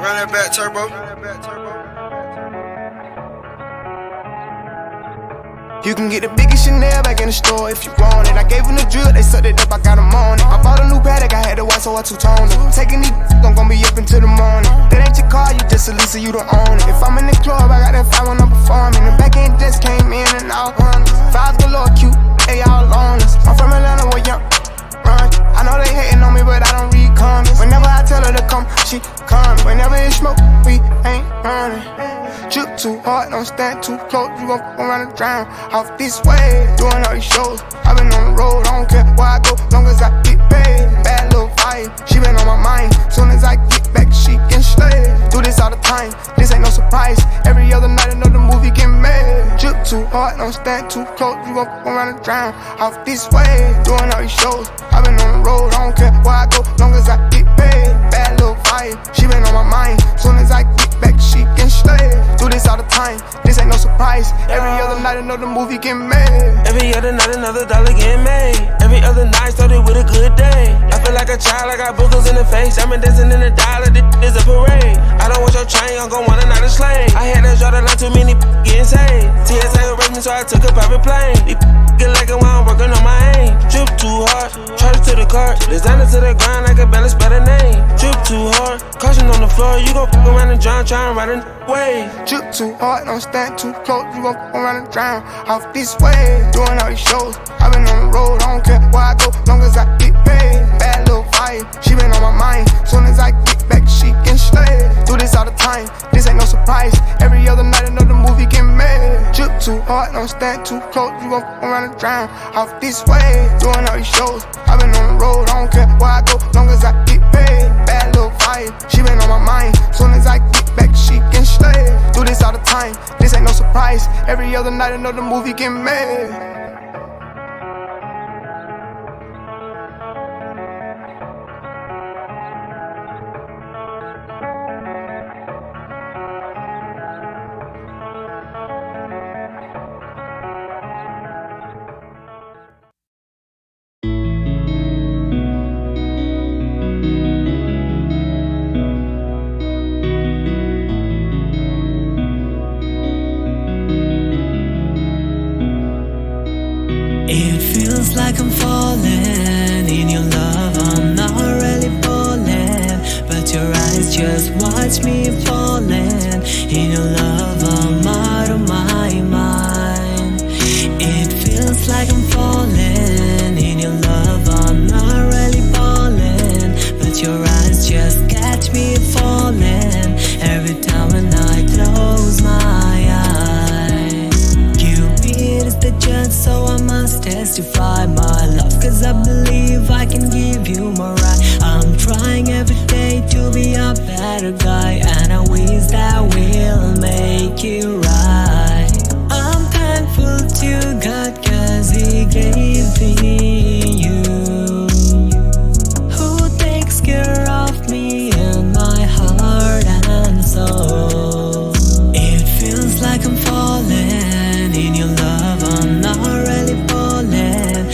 Run that back, turbo. You can get the biggest Chanel back in the store if you want it. I gave them the drill, they sucked it up, I got them on it. I bought a new Patek, I had to watch, so I two-toned it. Taking these, I'm gon' be up until the morning. That ain't your car, you just a Lisa, you don't own it. If I'm in the club, I got that 5 when I'm performing. The back end just came in and out. Fives galore, cute, they all on us. I'm from Atlanta, where young run. I know they hating on me, but I don't read comments. Whenever I tell her to come, she come. Whenever it's smoke, we ain't running. Drip too hard, don't stand too close. You gon' around and drown off this way. Doing all these shows, I been on the road. I don't care where I go, long as I get paid. Bad little vibe, she been on my mind. Soon as I get back, she can slay. Do this all the time, this ain't no surprise. Every other night, another movie get made. Drip too hard, don't stand too close. You gon' around and drown off this way. Doing all these shows, I been on the road. I don't care where I go, long as I get paid. Bad little vibe, she been on my mind. Soon as I get back, she can slay. Do this all the time, this ain't no surprise. Every other night another movie get made. Every other night another dollar get made. Every other night started with a good day. I feel like a child, I got boogers in the face. I'm dancing in the dollar, this is a parade. I don't want your chain, I'm gon' want another slave. I had to draw the line, too many getting saved. TSA arrested me, so I took a private plane. These get like it while I'm working on my aim. Drip too hard, charge it to the cart. Designer to the ground, I can barely spell the name. Drip too hard, caution on the floor. You gon' fuck around and drown, try and ride a way. Drip too hard, don't stand too close. You gon' around and drown off this way. Doing all these shows, I been on the road. I don't care where I go, long as I get paid. Bad little vibe, she been on my mind. Soon as I get back, she can slay. Do this all the time, this ain't no surprise. Every other night another movie get made. Drip too hard, don't stand too close. You gon' around and drown off this way. Doing all these shows, I been on the road. I don't care where I go, long as I get paid. Bad little vibe, she been on my mind. Soon as I get back, she can slay. Do this all the time, this ain't no surprise. Every other night another movie get made. It feels like I'm falling in your love. I'm not really falling, but your eyes just watch me falling. In your love, I'm out of my mind. It feels like I'm falling in your love. I'm not really falling, but your eyes just catch me falling. Every time when I close my eyes, Cupid is the judge, so I must testify my love, cause I believe I can give you more right. I'm trying every day to be a better guy, and I wish that will make it right. I'm thankful to God cause He gave me you, who takes care of me in my heart and soul. It feels like I'm falling in your love. I'm not really falling,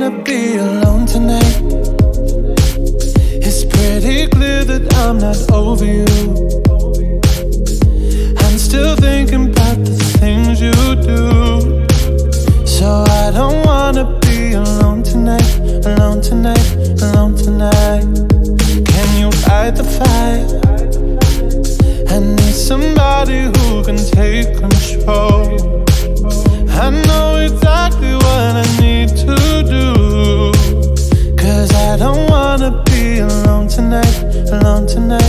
wanna be alone tonight. It's pretty clear that I'm not over you. I'm still thinking about the things you do. So I don't wanna be alone tonight, alone tonight, alone tonight. Can you fight the fire? I need somebody who can take control. I know exactly what I need to do. 'Cause I don't wanna be alone tonight, alone tonight.